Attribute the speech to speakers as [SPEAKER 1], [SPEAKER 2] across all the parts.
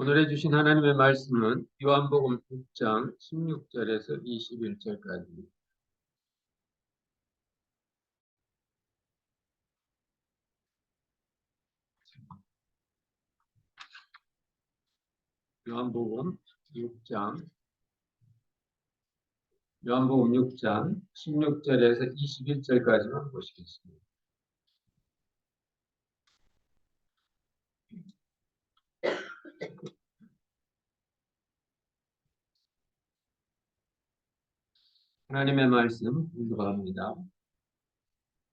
[SPEAKER 1] 오늘 해주신 하나님의 말씀은 요한복음 6장 16절에서 21절까지입니다. 요한복음 6장 16절에서 21절까지만 보시겠습니다. 하나님의 말씀 읽어갑니다.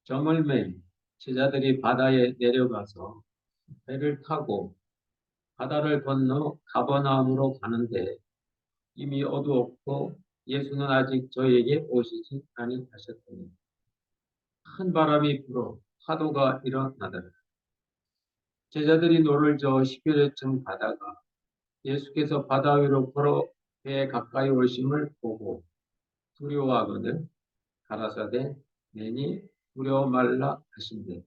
[SPEAKER 1] 저물매 제자들이 바다에 내려가서 배를 타고 바다를 건너 가버나움으로 가는데 이미 어두웠고 예수는 아직 저에게 오시지 아니하셨더니 큰 바람이 불어 파도가 일어나더라. 제자들이 노를 저어 10여리쯤 가다가 예수께서 바다 위로 걸어 배에 가까이 오심을 보고 두려워하거늘 가라사대 내니 두려워 말라 하신대.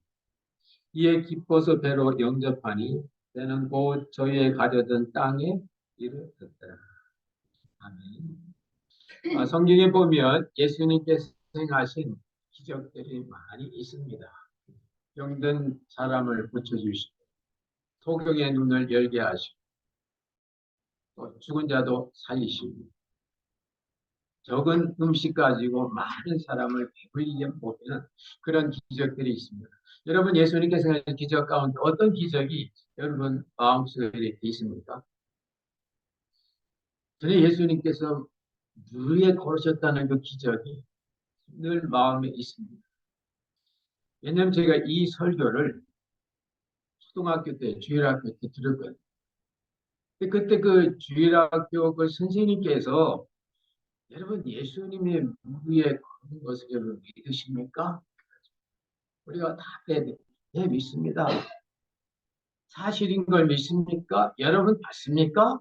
[SPEAKER 1] 이에 기뻐서 배로 영접하니 배는 곧 저희의 가려던 땅에 이르렀더라. 아멘. 성경에 보면 예수님께서 행하신 기적들이 많이 있습니다. 병든 사람을 고쳐주시고 소경의 눈을 열게 하시고 또 죽은 자도 살리시고 적은 음식 가지고 많은 사람을 배불리게 먹이는 그런 기적들이 있습니다. 여러분, 예수님께서 하신 기적 가운데 어떤 기적이 여러분 마음속에 있습니까? 저는 예수님께서 물 위에 걸으셨다는 그 기적이 늘 마음에 있습니다. 왜냐하면 제가 이 설교를 초등학교 때, 주일학교 때 들었거든요. 그때 그 주일학교 그 선생님께서 여러분 예수님이 물 위에 걷는 것을 여러분 믿으십니까? 우리가 다 네, 믿습니다. 사실인 걸 믿습니까? 여러분 봤습니까?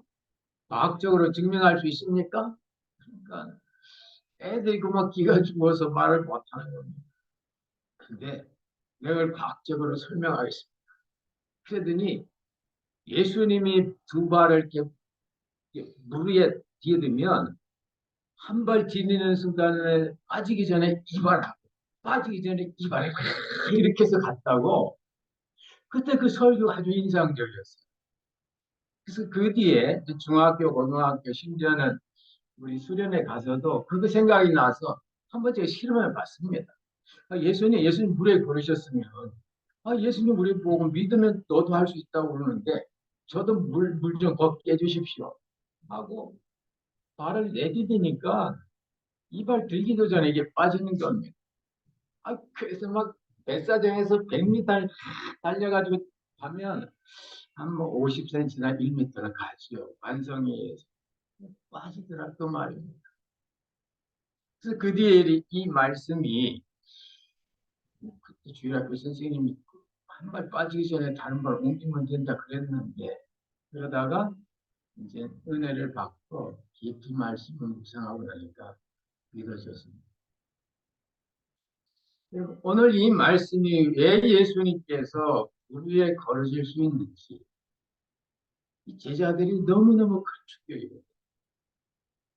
[SPEAKER 1] 과학적으로 증명할 수 있습니까? 그러니까 애들이 그만 기가 죽어서 말을 못하는 겁니다. 근데 내가 과학적으로 설명하겠습니다. 그러더니 예수님이 두 발을 이렇게 물 위에 디디면 한 발 디디는 순간에 빠지기 전에 이발하고 빠지기 전에 이발하고 이렇게 해서 갔다고. 그때 그 설교가 아주 인상적이었어요. 그래서 그 뒤에 중학교, 고등학교, 심지어는 우리 수련회 가서도 그거 생각이 나서 한 번 제가 실험해 봤습니다. 예수님 물에 걸으셨으면, 예수님 물에 보고 믿으면 너도 할 수 있다고 그러는데, 저도 물 좀 걷게 해주십시오. 하고, 발을 내디디니까, 이발 들기도 전에 이게 빠지는 겁니다. 그래서 막, 뱃사정에서 100m 달려가지고 가면, 한 뭐 50cm나 1m는 가지요. 완성에 의해서. 빠지더라, 그 말입니다. 그래서 그 뒤에 이 말씀이 그때 주일학교 선생님이 한 발 빠지기 전에 다른 발 옮기면 된다 그랬는데 그러다가 이제 은혜를 받고 깊이 말씀을 묵상하고 나니까 믿어졌습니다. 오늘 이 말씀이 왜 예수님께서 우리 위에 걸어질 수 있는지 이 제자들이 너무너무 큰 충격이거든요.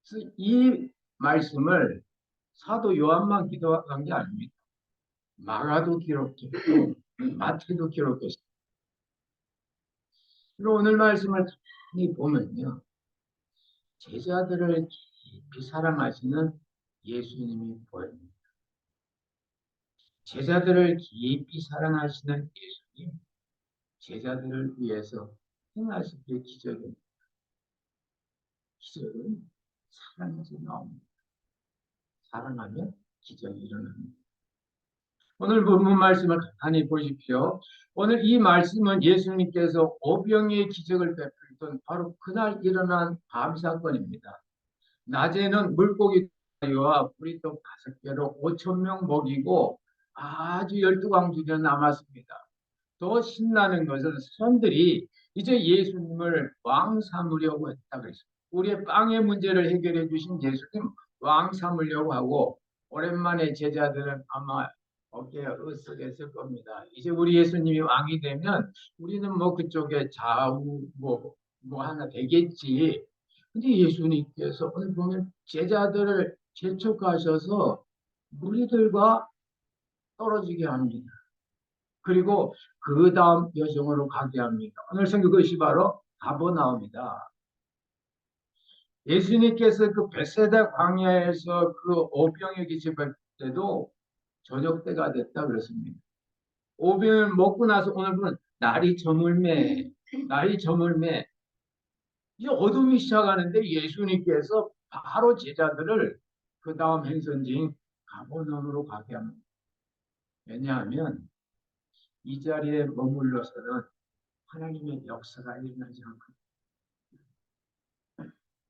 [SPEAKER 1] 그래서 이 말씀을 사도 요한만 기도한 게 아닙니다. 마가도 기록했고 마태도 기록했습니다. 그리고 오늘 말씀을 가만히 보면요. 제자들을 깊이 사랑하시는 예수님이 보입니다. 제자들을 깊이 사랑하시는 예수님, 제자들을 위해서 행하실 게 기적입니다. 기적은 사랑에서 나옵니다. 사랑하면 기적이 일어납니다. 오늘 본문 말씀을 간단히 보십시오. 오늘 이 말씀은 예수님께서 오병이의 기적을 베풀던 바로 그날 일어난 밤 사건입니다. 낮에는 물고기와 브리또 5개로 5,000명 먹이고 아주 12광주가 남았습니다. 더 신나는 것은 사람들이 이제 예수님을 왕 삼으려고 했다 그랬습니다. 우리의 빵의 문제를 해결해 주신 예수님 왕 삼으려고 하고 오랜만에 제자들은 아마 어깨에 으쓱했을 겁니다. 이제 우리 예수님이 왕이 되면 우리는 뭐 그쪽에 좌우 뭐 뭐 하나 되겠지. 근데 예수님께서 오늘 보면 제자들을 재촉하셔서 무리들과 떨어지게 합니다. 그리고 그 다음 여정으로 가게 합니다. 오늘 성경 그것이 바로 가버나움이다. 예수님께서 그 벳세다 광야에서 그 오병이어 기집할 때도 저녁 때가 됐다 그랬습니다. 오병을 먹고 나서 오늘 보면 날이 저물매 이제 어둠이 시작하는데 예수님께서 바로 제자들을 그 다음 행선지인 가버나움으로 가게 합니다. 왜냐하면 이 자리에 머물러서는 하나님의 역사가 일어나지 않거든요.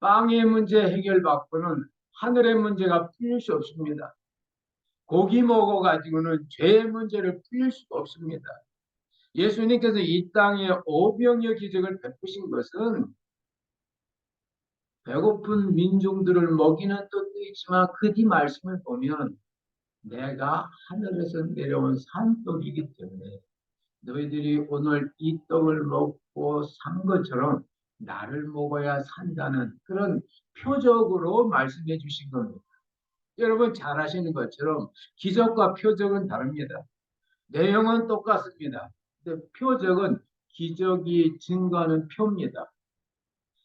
[SPEAKER 1] 빵의 문제 해결받고는 하늘의 문제가 풀릴 수 없습니다. 고기 먹어가지고는 죄의 문제를 풀릴 수가 없습니다. 예수님께서 이 땅에 오병이어 기적을 베푸신 것은 배고픈 민중들을 먹이는 뜻도 있지만 그 뒤 말씀을 보면 내가 하늘에서 내려온 산떡이기 때문에 너희들이 오늘 이 떡을 먹고 산 것처럼 나를 먹어야 산다는 그런 표적으로 말씀해 주신 겁니다. 여러분 잘 아시는 것처럼 기적과 표적은 다릅니다. 내용은 똑같습니다. 근데 표적은 기적이 증거하는 표입니다.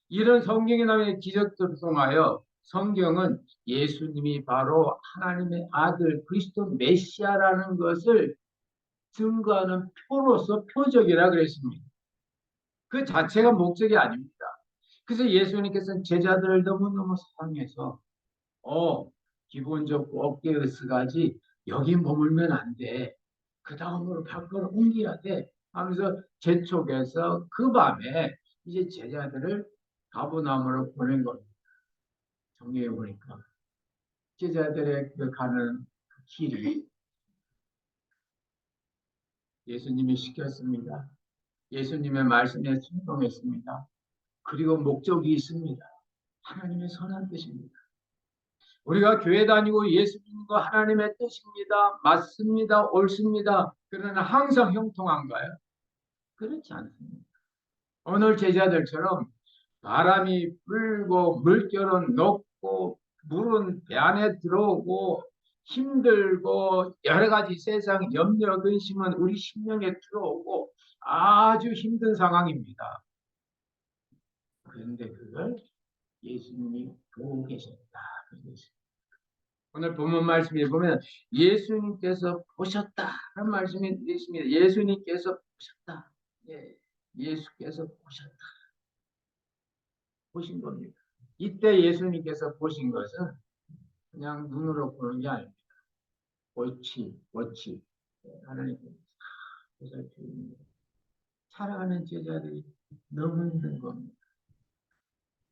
[SPEAKER 1] 이런 성경에 나오는 기적들을 통하여 성경은 예수님이 바로 하나님의 아들 그리스도 메시아라는 것을 증거하는 표로서 표적이라 그랬습니다. 그 자체가 목적이 아닙니다. 그래서 예수님께서는 제자들을 너무너무 사랑해서 기본적으로 어깨에 쓰가지 여기 머물면 안 돼. 그 다음으로 밖으로 옮겨야 돼. 하면서 재촉해서 그 밤에 이제 제자들을 가버나움으로 보낸 겁니다. 성경에 보니까 제자들의 그 가는 그 길이 예수님이 시켰습니다. 예수님의 말씀에 순종했습니다. 그리고 목적이 있습니다. 하나님의 선한 뜻입니다. 우리가 교회 다니고 예수 믿는 거 하나님의 뜻입니다. 맞습니다. 옳습니다. 그러나 항상 형통한가요? 그렇지 않습니다. 오늘 제자들처럼 바람이 불고 물결은 높고 물은 배 안에 들어오고 힘들고 여러 가지 세상 염려 근심은 우리 심령에 들어오고 아주 힘든 상황입니다. 그런데 그걸 예수님이 보고 계셨다. 오늘 본문 말씀에 보면 예수님께서 보셨다는 말씀이 있습니다. 예수님께서 보셨다. 예, 예수께서 보셨다. 보신 겁니다. 이때 예수님께서 보신 것은 그냥 눈으로 보는 게 아닙니다. 워치. 하나님께서 보살펴줍니다. 살아가는 제자들이 너무 힘든 겁니다.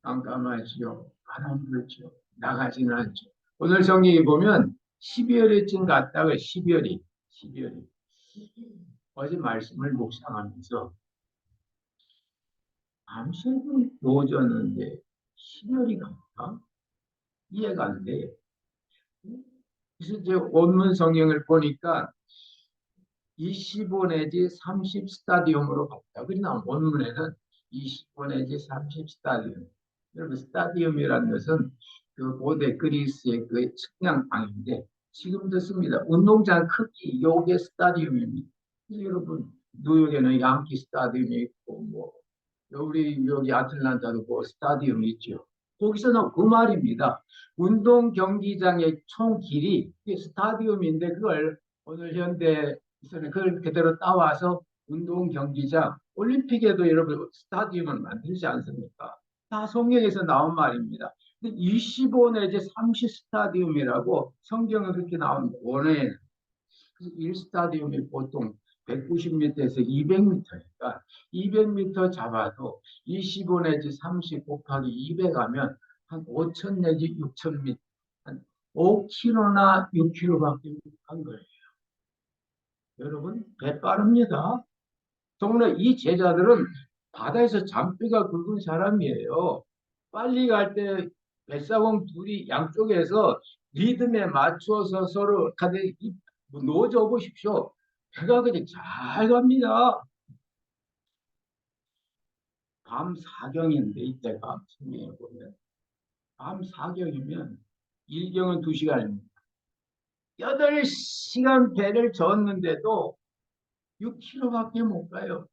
[SPEAKER 1] 깜깜하지요. 바람 불지요. 나가지는 않죠. 오늘 성경에 보면 12월에쯤 갔다가 12월이 어제 말씀을 묵상하면서 밤새도 노졌는데 12월이 갈까? 이해가 안 돼요. 그래서 이제 원문 성경을 보니까 25 내지 30 스타디움으로 갔다. 그러나 원문에는 25 내지 30 스타디움. 여러분 스타디움이라는 것은 그 고대 그리스의 그 측량방인데 지금도 씁니다. 운동장 크기 요게 스타디움입니다. 여러분 뉴욕에는 양키 스타디움이 있고 뭐 우리 여기 아틀란타도 뭐 스타디움이 있죠. 거기서는 그 말입니다. 운동 경기장의 총 길이 스타디움인데 그걸 오늘 현대에서는 그걸 그대로 따와서 운동 경기장 올림픽에도 여러분 스타디움을 만들지 않습니까? 다 성경에서 나온 말입니다. 25 내지 30 스타디움이라고 성경은 그렇게 나옵니다. 원어에는. 그래서 1스타디움이 보통 190m에서 200m니까 200m 잡아도 25 내지 30 곱하기 200 하면 한 5천 내지 6천 m, 한 5km나 6km밖에 못한 거예요. 여러분 배 빠릅니다. 더구나 이 제자들은 바다에서 잔뼈가 굵은 사람이에요. 빨리 갈 때 뱃사공 둘이 양쪽에서 리듬에 맞춰서 서로 가되 놓아줘 보십시오. 배가 그냥 잘 갑니다. 밤 사경인데 이때가 성경에 보면 밤 사경이면 일경은 2시간입니다. 8시간 배를 졌는데도 6km밖에 못 가요.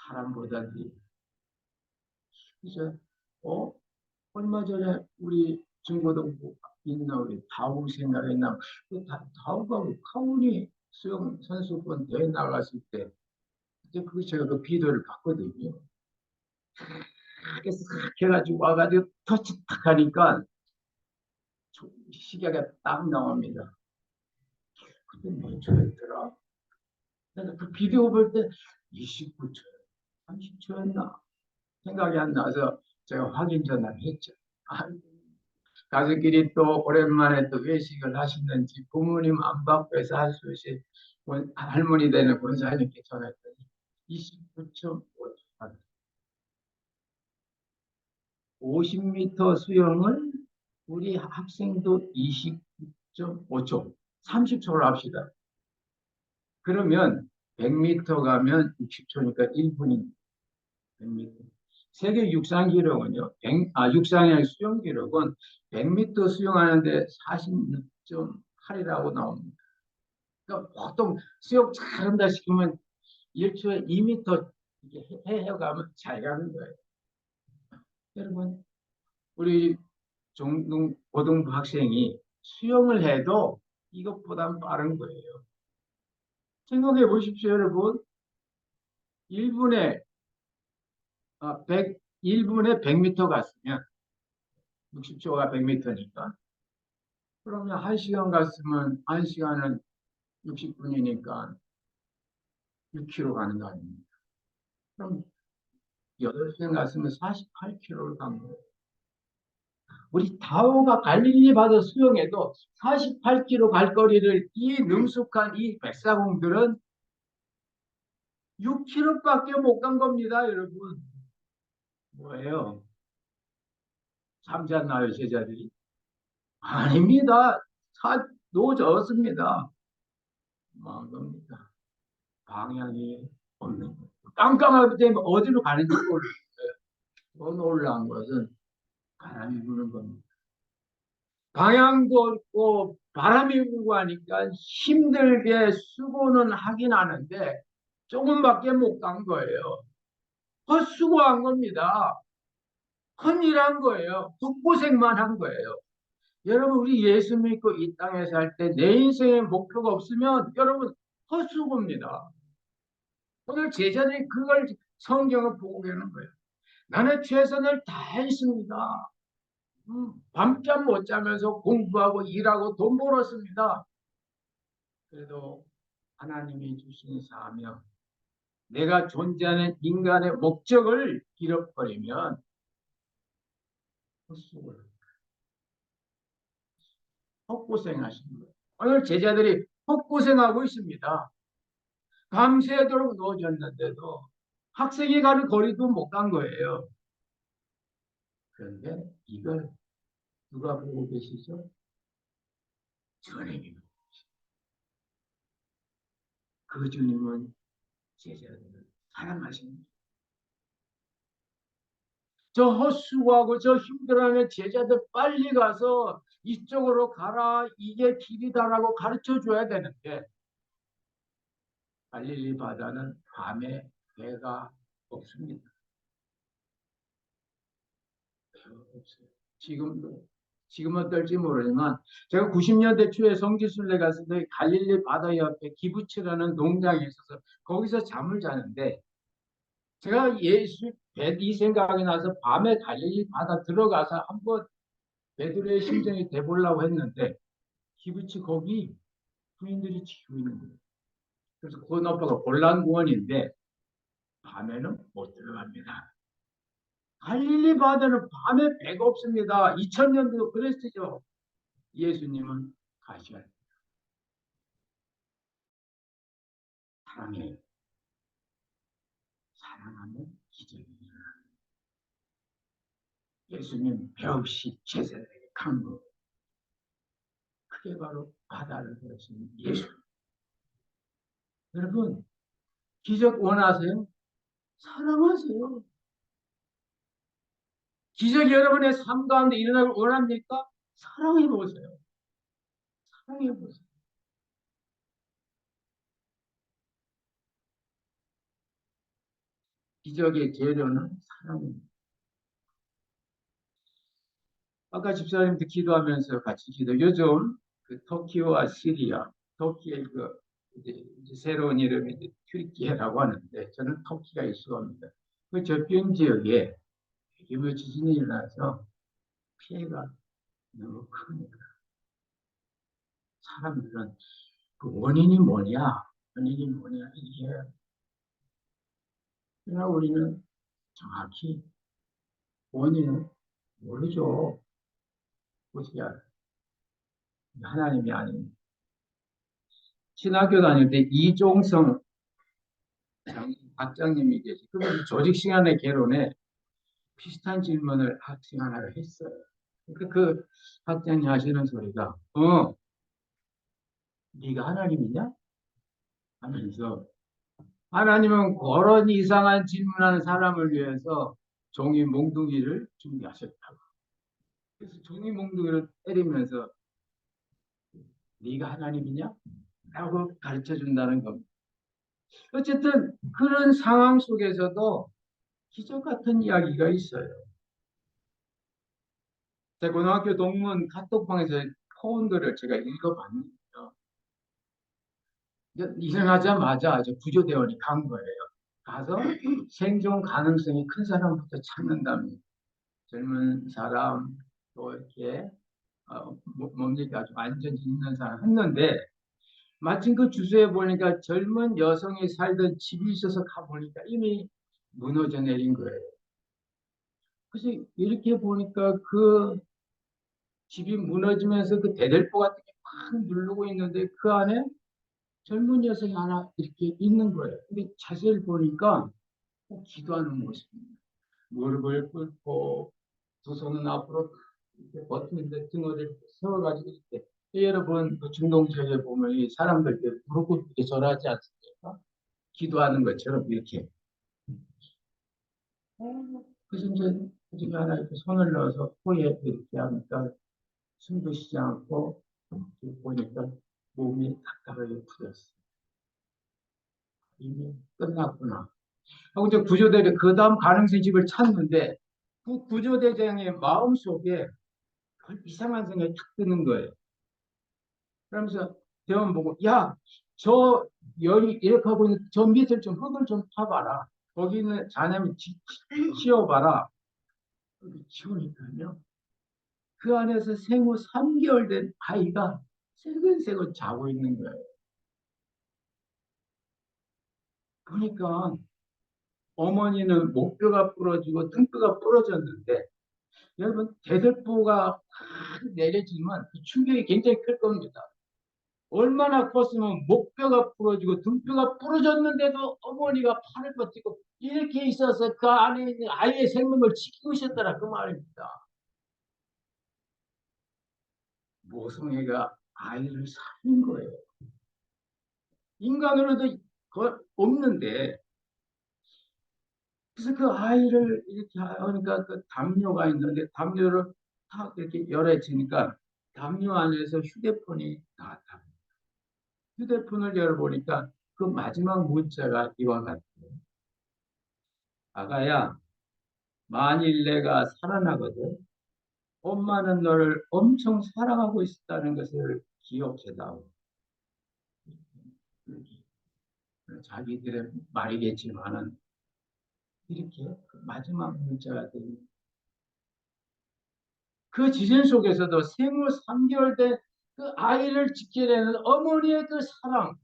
[SPEAKER 1] 사람보다도. 그죠? 어? 얼마 전에 우리 중고등부 있나 우리 다우 생각했나 다우가 카운이 수영 선수권 대회 나갔을 때 그때 그 제가 그 비디오를 봤거든요. 그래서 싹 해가지고 와가지고 터치 탁 하니까 시계가 딱 나옵니다. 그때 몇 초였더라? 내가 그 비디오 볼 때 29초, 30초였나 생각이 안 나서 제가 확인 전화를 했죠. 아, 가족끼리 또 오랜만에 또 외식을 하시는지 부모님 안 받고 해서 할 수 없이 할머니 되는 권사님께 전했더니 29.5초 50m 수영을 우리 학생도 29.5초 30초로 합시다. 그러면 100m 가면 60초니까 1분입니다. 100m. 세계 육상 기록은요. 육상의 수영 기록은 100m 수영하는데 46.8이라고 나옵니다. 그러니까 보통 수영 잘한다 싶으면 1초에 2m 이렇게 헤어가면 잘 가는 거예요. 여러분, 우리 고등부 학생이 수영을 해도 이것보다 빠른 거예요. 생각해 보십시오, 여러분. 1분에 1분에 100m 갔으면 60초가 100m니까 그러면 1시간 갔으면 1시간은 60분이니까 6km 가는 거 아닙니까? 그럼 8시간 갔으면 48km를 간 거예요. 우리 다오가 갈릴리 바다 수영에도 48km 갈 거리를 이 능숙한 이 백사공들은 6km밖에 못 간 겁니다, 여러분. 뭐예요? 잠잤나요, 제자들이? 아닙니다. 노졌습니다. 망한 겁니다. 방향이 없는 거예요. 깜깜하기 때문에 어디로 가는지 몰라요. 더 놀라운 것은 바람이 부는 겁니다. 방향도 없고 바람이 불고 하니까 힘들게 수고는 하긴 하는데 조금밖에 못 간 거예요. 헛수고한 겁니다. 헌일한 거예요. 헛고생만 한 거예요. 여러분 우리 예수 믿고 이 땅에 살 때 내 인생의 목표가 없으면 여러분 헛수고입니다. 오늘 제자들이 그걸 성경을 보고 계는 거예요. 나는 최선을 다했습니다. 밤잠 못 자면서 공부하고 일하고 돈 벌었습니다. 그래도 하나님이 주신 사명, 내가 존재하는 인간의 목적을 잃어버리면 헛수고를 헛고생하시는 거예요. 오늘 제자들이 헛고생하고 있습니다. 밤새도록 누워졌는데도 학생이 가는 거리도 못 간 거예요. 그런데 이걸 누가 보고 계시죠? 주님이. 그 주님은 제자들을 사랑하십니다. 저 헛수고하고 저 힘들어하는 제자들 빨리 가서 이쪽으로 가라, 이게 길이다라고 가르쳐 줘야 되는데 갈릴리 바다는 밤에 배가 없습니다. 배가 없어요. 지금은 어떨지 모르지만 제가 90년대 초에 성지순례 갔을 때 갈릴리 바다 옆에 기부치라는 농장에 있어서 거기서 잠을 자는데 제가 예수 이 생각이 나서 밤에 갈릴리 바다 들어가서 한번 베드로의 심정이 돼보려고 했는데 기브치 거기 부인들이 지키고 있는 거예요. 그래서 그 높이가 골란구원인데 밤에는 못 들어갑니다. 갈릴리 바다는 밤에 배가 없습니다. 2000년도 그랬죠. 예수님은 가셔야 돼요. 사랑해요. 사랑하면 기적이 일어납니다. 예수님 배 없이 제자들에게 간 거. 그게 바로 바다를 걸으신 예수. 여러분 기적 원하세요? 사랑하세요. 기적이 여러분의 삶 가운데 일어나길 원합니까? 사랑해 보세요. 사랑해 보세요. 기적의 재료는 사랑입니다. 아까 집사님도 기도하면서 같이 기도. 요즘 그 터키와 시리아, 터키의 그 이제 새로운 이름이 이제 튀르키예라고 하는데 저는 터키가 익숙합니다. 그 접경 지역에 기후 지진이 일어나서 피해가 너무 큽니다. 사람들은 그 원인이 뭐냐, 원인이 뭐냐 이게 그러나 우리는 정확히 원인을 모르죠. 어떻게 알아요? 하나님이 아닙니다. 신학교 다닐 때 이종성 학장님이 계시. 그분 조직 시간의 개론에 비슷한 질문을 학생 하나를 했어요. 그 학장이 하시는 소리가 네가 하나님이냐? 하면서 하나님은 그런 이상한 질문하는 사람을 위해서 종이 몽둥이를 준비하셨다고. 그래서 종이 몽둥이를 때리면서 네가 하나님이냐? 라고 가르쳐 준다는 겁니다. 어쨌든 그런 상황 속에서도 기적 같은 이야기가 있어요. 제 고등학교 동문 카톡방에서 포온들을 제가 읽어봤는데요. 이생하자마자 아주 구조대원이 간 거예요. 가서 생존 가능성이 큰 사람부터 찾는답니다. 젊은 사람, 또 이렇게, 뭡니까, 아주 안전 있는 사람 했는데, 마침 그 주소에 보니까 젊은 여성이 살던 집이 있어서 가보니까 이미 무너져 내린 거예요. 그래서 이렇게 보니까 그 집이 무너지면서 그 대들보 같은 게 막 누르고 있는데 그 안에 젊은 여성이 하나 이렇게 있는 거예요. 근데 자세히 보니까 기도하는 모습입니다. 무릎을 꿇고 두 손은 앞으로 이렇게 버티는데 등을 세워가지고 이렇게 여러분 그 중동지역에 보면 이 사람들 이렇게 무릎 꿇고 이렇게 절하지 않습니까? 기도하는 것처럼 이렇게. 그래서 이제 그중에 하나 이렇게 손을 넣어서 코에 이렇게 하니까 숨도 쉬지 않고 보니까 몸이 답답하게 풀렸어. 이미 끝났구나. 하고 이제 구조대장 그 다음 가능성 집을 찾는데 그 구조대장의 마음속에 이상한 생각이 탁 드는 거예요. 그러면서 대원 보고 야, 저 여기 이렇게 하고 있는 저 밑을 좀 흙을 좀 파봐라. 거기는 자네면 치워봐라. 치우니까요. 그 안에서 생후 3개월 된 아이가 새근새근 자고 있는 거예요. 보니까 어머니는 목뼈가 부러지고 등뼈가 부러졌는데 여러분 대들보가 확 내려지면 그 충격이 굉장히 클 겁니다. 얼마나 컸으면 목뼈가 부러지고 등뼈가 부러졌는데도 어머니가 팔을 버티고 이렇게 있어서 그 안에 있는 아이의 생명을 지키고 있었더라 그 말입니다. 모성애가 아이를 살린 거예요. 인간으로도 없는데 그래서 그 아이를 이렇게 하니까 그 담요가 있는데 담요를 탁 이렇게 열어지니까 담요 안에서 휴대폰이 나왔다. 휴대폰을 열어보니까 그 마지막 문자가 이와 같아요. 아가야, 만일 내가 살아나거든, 엄마는 너를 엄청 사랑하고 있다는 것을 기억해다오. 자기들의 말이겠지만은 이렇게 그 마지막 문자가 됩니다. 그 지진 속에서도 생후 3개월 된 그 아이를 지켜내는 어머니의 그 사랑,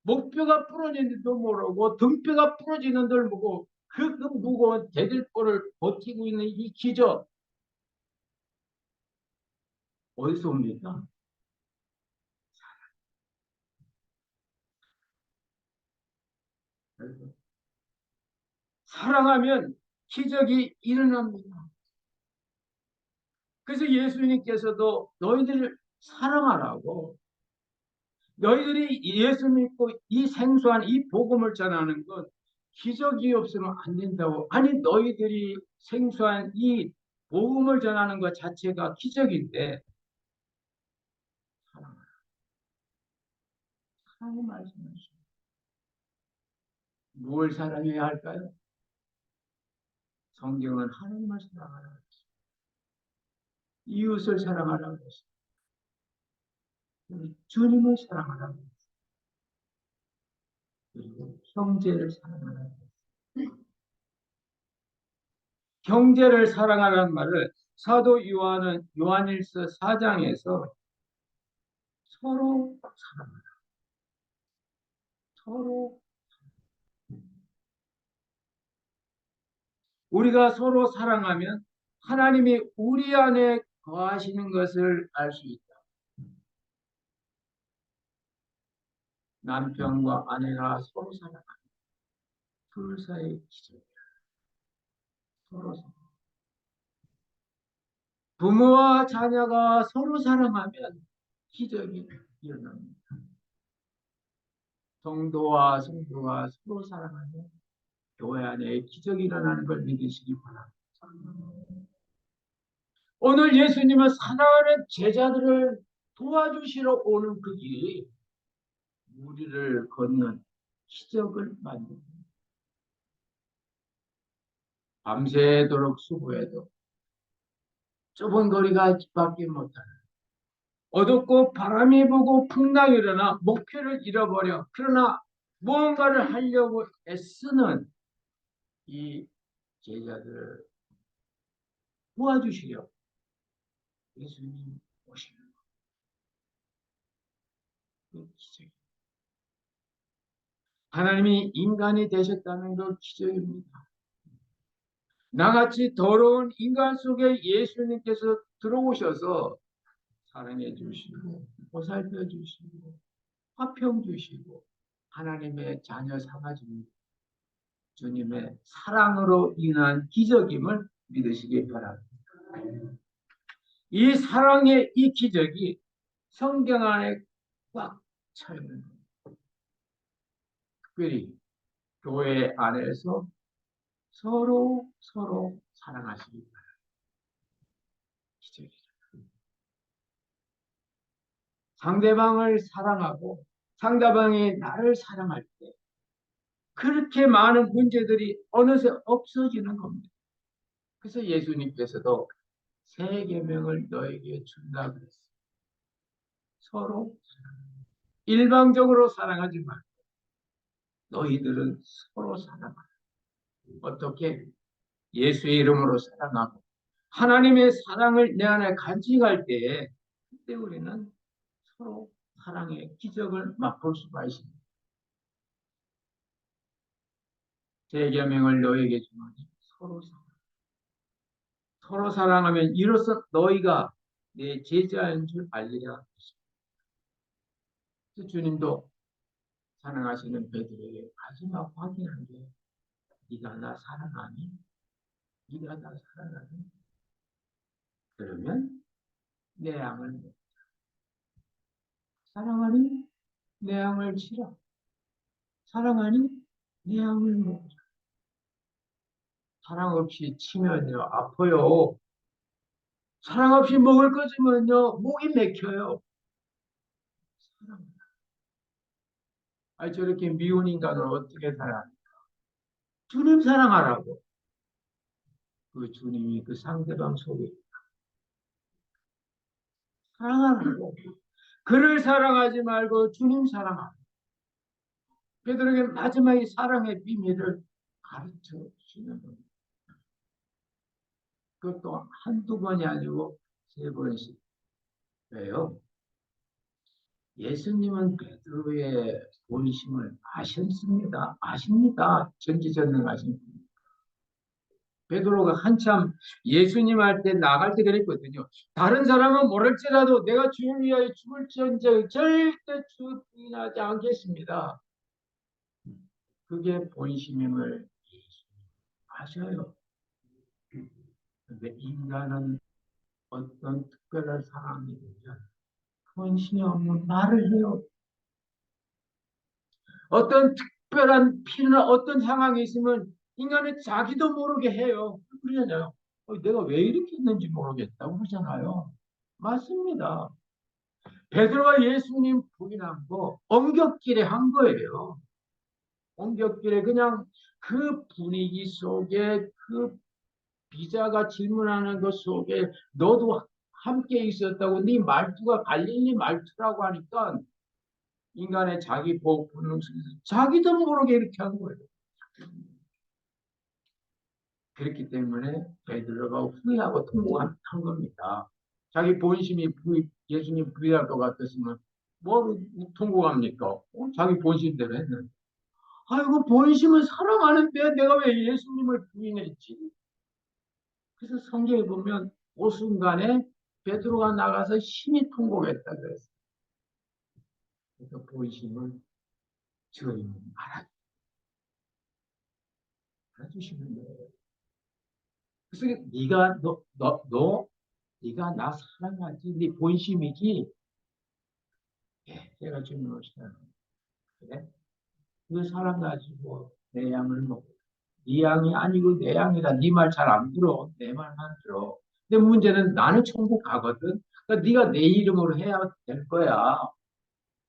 [SPEAKER 1] 목뼈가 부러지는지도 모르고 등뼈가 부러지는 줄 모르고 그 무거운 대들보를 버티고 있는 이 기적 어디서 옵니까? 사랑하면 기적이 일어납니다. 그래서 예수님께서도 너희들을 사랑하라고 너희들이 예수 믿고 이 생소한 이 복음을 전하는 건 기적이 없으면 안 된다고. 아니, 너희들이 생소한 이 복음을 전하는 것 자체가 기적인데, 하나님 말씀하시오. 뭘 사랑해야 할까요? 성경은 하나님을 사랑하라 그랬어요. 이웃을 사랑하라 그랬어요. 주님을 사랑하라 그랬어요. 그리고 형제를 사랑하라 그랬어요. 형제를 사랑하라는 말을 사도 요한은 요한일서 4장에서 서로 사랑하라. 서로 우리가 서로 사랑하면 하나님이 우리 안에 거하시는 것을 알 수 있다. 남편과 아내가 서로 사랑하는 둘 사이의 기적이야. 서로 사랑. 부모와 자녀가 서로 사랑하면 기적이 일어납니다. 성도와 성도가 서로 사랑하면 교회 안에 기적이 일어나는 걸 믿으시기 바랍니다. 오늘 예수님은 사랑하는 제자들을 도와주시러 오는 그 길이 우리를 걷는 기적을 만듭니다. 밤새도록 수고해도 좁은 거리가 집밖에 못하는 어둡고 바람이 불고 풍랑이 일어나 목표를 잃어버려 그러나 무언가를 하려고 애쓰는 이 제자들을 도와주시려 예수님 오시는 그 기적이 하나님이 인간이 되셨다는 그 기적입니다. 나같이 더러운 인간 속에 예수님께서 들어오셔서 사랑해 주시고 보살펴 주시고 화평 주시고 하나님의 자녀 삼아줍니다. 주님의 사랑으로 인한 기적임을 믿으시기 바랍니다. 이 사랑의 이 기적이 성경 안에 꽉 차 있는 겁니다. 특별히 교회 안에서 서로 사랑하시기 바랍니다. 기적이죠. 상대방을 사랑하고 상대방이 나를 사랑할 때 그렇게 많은 문제들이 어느새 없어지는 겁니다. 그래서 예수님께서도 새 계명을 너에게 준다 그랬어요. 서로 일방적으로 사랑하지 말고 너희들은 서로 사랑하라. 어떻게? 예수의 이름으로 사랑하고 하나님의 사랑을 내 안에 간직할 때에 그때 우리는 서로 사랑의 기적을 맛볼 수가 있습니다. 새 계명을 너에게 주노니 서로 사랑. 서로 사랑하면 이로써 너희가 내 제자인 줄 알리라. 주님도 사랑하시는 베드로에게 마지막 확인한 게 네가 나 사랑하니? 네가 나 사랑하니? 그러면 내 양을 먹자. 사랑하니? 내 양을 치라. 사랑하니? 내 양을 먹자. 사랑 없이 치면요 아파요. 사랑 없이 먹을 거지만요 목이 맥혀요. 사랑. 아니 저렇게 미운 인간을 어떻게 살아? 주님 사랑하라고. 그 주님이 그 상대방 속에 사랑하라고. 그를 사랑하지 말고 주님 사랑하라. 베드로에게 마지막에 사랑의 비밀을 가르쳐 주시는 겁니다. 그것도 한두 번이 아니고 세 번씩. 왜요? 예수님은 베드로의 본심을 아셨습니다. 아십니다. 전지전능하신 분. 베드로가 한참 예수님 할 때 나갈 때 그랬거든요. 다른 사람은 모를지라도 내가 주를 위하여 죽을지언정 절대 죽이지 않겠습니다. 그게 본심임을 아셔요. 근데 인간은 어떤 특별한 상황이 되면 본심이 없는 말을 해요. 어떤 특별한 필요나 어떤 상황이 있으면 인간은 자기도 모르게 해요. 그러잖아요. 내가 왜 이렇게 했는지 모르겠다고 그러잖아요. 맞습니다. 베드로가 예수님 부인한 거 엉겹길에 한 거예요. 엉겹길에 그냥 그 분위기 속에 그 비자가 질문하는 것 속에 너도 함께 있었다고 네 말투가 갈릴리 말투라고 하니까 인간의 자기 보호 본능 속에서 자기도 모르게 이렇게 한 거예요. 그렇기 때문에 베드로가 후회하고 통곡한 겁니다. 자기 본심이 예수님 부인할 것 같았으면 뭐 통곡합니까? 자기 본심대로 했는데. 아이고 본심은 사랑하는데 내가 왜 예수님을 부인했지? 그래서 성경에 보면 그 순간에 베드로가 나가서 심히 통곡했다 그랬어요. 그래서 본심을 주님 알아주시는 거예요. 그래서 네가 네가 나 사랑하지? 네 본심이지? 예, 내가 주님을 사랑해. 그래? 그 사랑 가지고 내 양을 먹고 네 양이 아니고 내 양이다. 네 말 잘 안 들어. 내 말만 들어. 근데 문제는 나는 천국 가거든. 그러니까 네가 내 이름으로 해야 될 거야.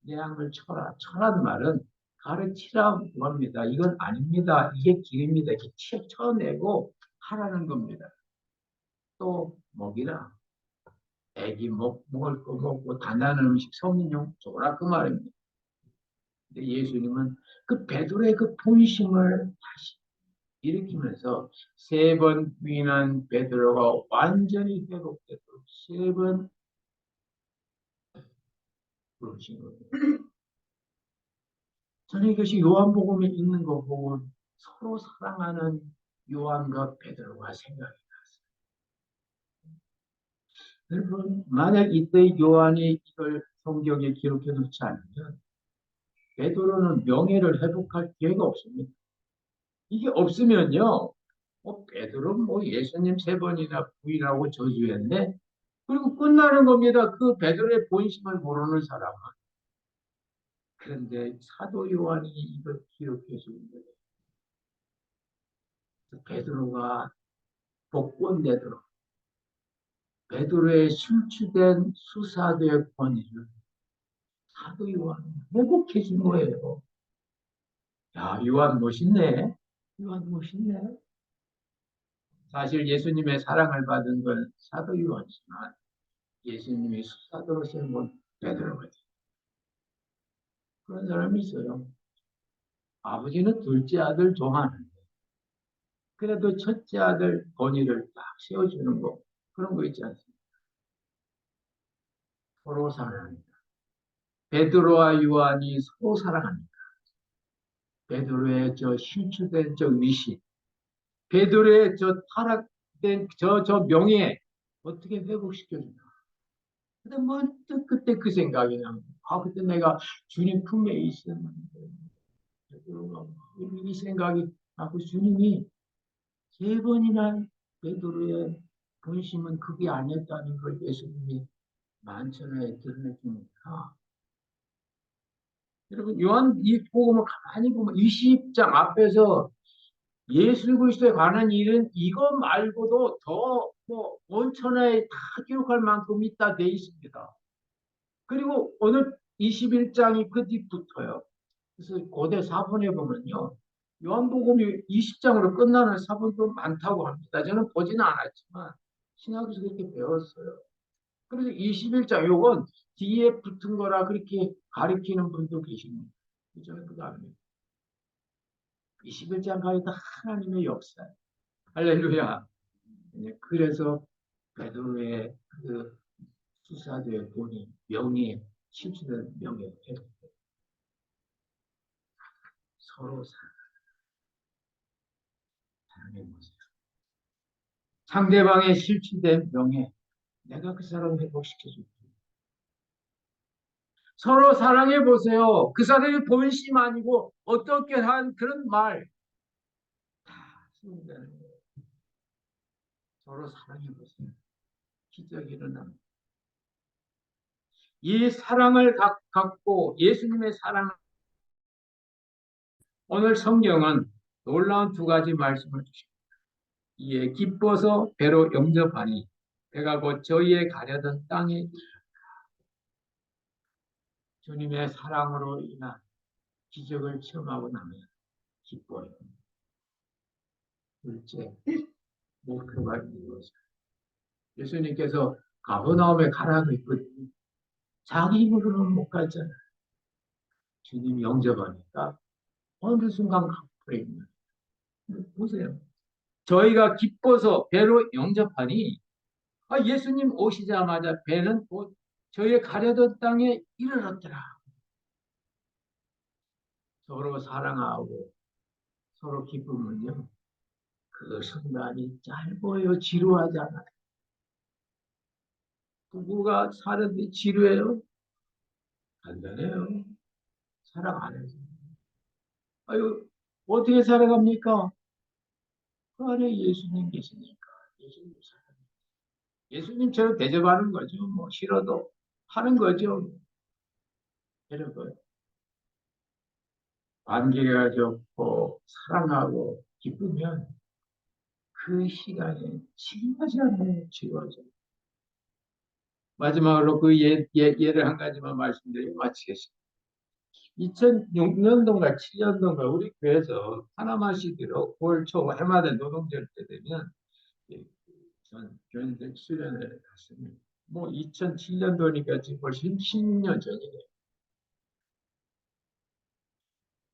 [SPEAKER 1] 내 양을 쳐라. 쳐라는 말은 가르치라고 합니다. 이건 아닙니다. 이게 길입니다. 이렇게 쳐내고 하라는 겁니다. 또 먹이라. 애기 먹을 거 먹고 단단한 음식 성인용 줘라 그 말입니다. 근데 예수님은 그 베드로의 그 본심을 다시 일으키면서 세 번 부인한 베드로가 완전히 회복되도록 세 번 부르신 거예요. 저는 이것이 요한복음에 있는 거 보고 서로 사랑하는 요한과 베드로가 생각이 났어요. 여러분, 만약 이때 요한이 이걸 성경에 기록해 놓지 않으면 베드로는 명예를 회복할 기회가 없습니다. 이게 없으면요, 베드로 예수님 세 번이나 부인하고 저주했네. 그리고 끝나는 겁니다. 그 베드로의 본심을 모르는 사람은. 그런데 사도 요한이 이걸 기록해 주는 거예요. 베드로가 복권되도록 베드로의 실추된 수사대의 권위를 사도 요한이 회복해 준 거예요. 야, 요한 멋있네. 요한 멋있네. 사실 예수님의 사랑을 받은 건 사도 요한이지만 예수님이 수사도로 세운 건 베드로거든요. 그런 사람이 있어요. 아버지는 둘째 아들 좋아하는데 그래도 첫째 아들 본의를 딱 세워주는 거 그런 거 있지 않습니까? 서로 사랑합니다. 베드로와 요한이 서로 사랑합니다. 베드로의 저 실추된 저 위신, 베드로의 저 타락된 저 명예 어떻게 회복시켜준다. 근데 문득 그때 그 생각이 나는 그때 내가 주님 품에 있었는데 베드로가 이 생각이 나고 주님이 세 번이나 베드로의 본심은 그게 아니었다는 걸 예수님이 만천하에 드러내주니까 여러분 요한 이 복음을 가만히 보면 20장 앞에서 예수 그리스도에 관한 일은 이것 말고도 더 원천하에 다 기록할 만큼 있다 돼 있습니다. 그리고 오늘 21장이 그 뒤붙어요. 그래서 고대 사본에 보면요. 요한복음이 20장으로 끝나는 사본도 많다고 합니다. 저는 보지는 않았지만 신학에서 그렇게 배웠어요. 그래서 21장 요건 뒤에 붙은 거라 그렇게 가리키는 분도 계십니다. 저는 그거 압니다. 21장 가리다 하나님의 역사. 할렐루야. 그래서 베드로의 그 수사대의 본인 명예, 실추된 명예 서로 사랑해 보세요. 상대방의 실추된 명예 내가 그 사람을 회복시켜줄게. 서로 사랑해 보세요. 그 사람의 본심 아니고 어떻게 한 그런 말 다 쓰면 되는 거예요. 서로 사랑해 보세요. 기적이 일어납니다. 이 사랑을 갖고 예수님의 사랑을 오늘 성경은 놀라운 두 가지 말씀을 주십니다. 이에 기뻐서 배로 영접하니 배가 곧 저희의 가려던 땅에 주님의 사랑으로 인한 기적을 체험하고 나면 기뻐요. 둘째, 목표가 이루어져요. 예수님께서 가버나움에 가라고 했거든요. 자기 힘으로는 못 가잖아요. 주님이 영접하니까 어느 순간 갚으려 있는 보세요. 저희가 기뻐서 배로 영접하니 예수님 오시자마자 배는 곧 저희의 가려던 땅에 이르렀더라. 서로 사랑하고 서로 기쁘면요. 그 순간이 짧아요. 지루하잖아요. 부부가 사는데 지루해요? 간단해요. 사랑 안 해서. 아유, 어떻게 살아갑니까? 그 안에 예수님 계시니까. 예수님 살아. 예수님처럼 대접하는 거죠. 뭐 싫어도 하는 거죠. 이런 거. 관계가 좋고 사랑하고 기쁘면 그 시간이 지나지 않아요. 지워져. 마지막으로 그 예를 한 가지만 말씀드리고 마치겠습니다. 2006년도인가 7년도인가 우리 교회에서 파나마 시티로 9월 초 해마다 노동절 때 되면 전 교인들 수련회를 갔습니다. 뭐 2007년도니까 지금 벌써 10년 전이에요.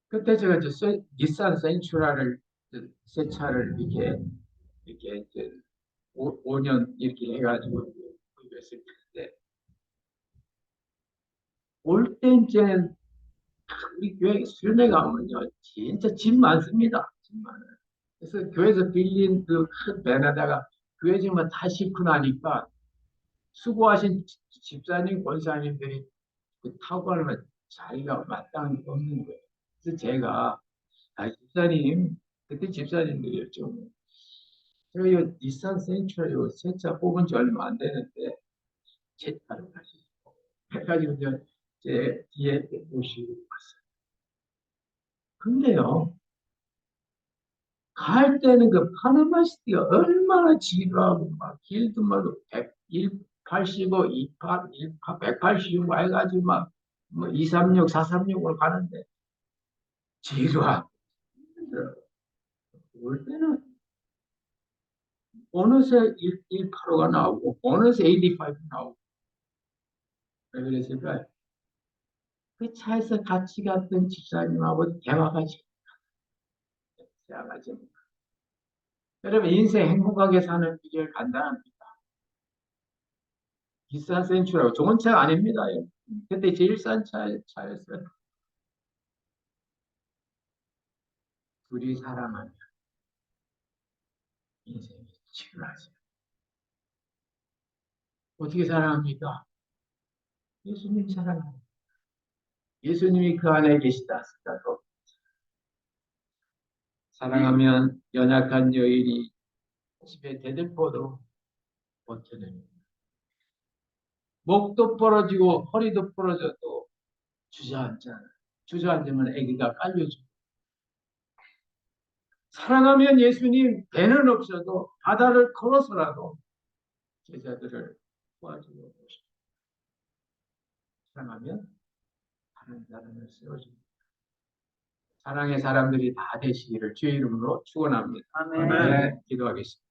[SPEAKER 1] 그때 제가 닛산 센츄라를 새 차를 이렇게 이제 5년 이렇게 해가지고 구입했을 텐데 올 때는 우리 교회 수련회 가면요 진짜 짐 많습니다. 짐 많아요. 그래서 교회에서 빌린 그 큰 밴에다가 교회 짐만 다 싣고 나니까 수고하신 집사님, 권사님들이 그 타고 가면 자기가 마땅히 없는 거예요. 그래서 제가 집사님 그때 집사님들이었죠. 제가 이 닛산 센트라 새 차 뽑은 지 얼마 안 되는데 제 차를 가시고 해가지고 이제 제 뒤에 모시고 왔어요. 근데요 갈 때는 그 파나마시티가 얼마나 지루하고 막 길도 막 185, 28, 185 해가지고 뭐 236, 436으로 가는데 지루하고 힘들어요. 올 때는 어느새 185가 나오고 어느새 85가 나오고 왜 그랬을까요? 그 차에서 같이 갔던 집사님하고 대화가 시작하죠. 여러분 인생 행복하게 사는 비결 간단합니다. 비싼 센츄라고 좋은 차 아닙니다. 그때 제일 싼 차였어요. 둘이 사랑하면 인생이 지루하죠. 어떻게 사랑합니까? 예수님 사랑합니다. 예수님이 그 안에 계시다 하더라도 사랑하면 연약한 여인이 집에 대들보도 버텨냅니다. 목도 부러지고 허리도 부러져도 주저앉잖아요. 주저앉으면 아기가 깔려줘. 사랑하면 예수님 배는 없어도 바다를 걸어서라도 제자들을 도와주고 오십니다. 사랑하면 다른 사람을 세워줍니다. 사랑의 사람들이 다 되시기를 주의 이름으로 축원합니다.
[SPEAKER 2] 아멘.
[SPEAKER 1] 네, 기도하겠습니다.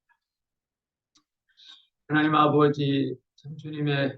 [SPEAKER 1] 하나님 아버지, 참 주님의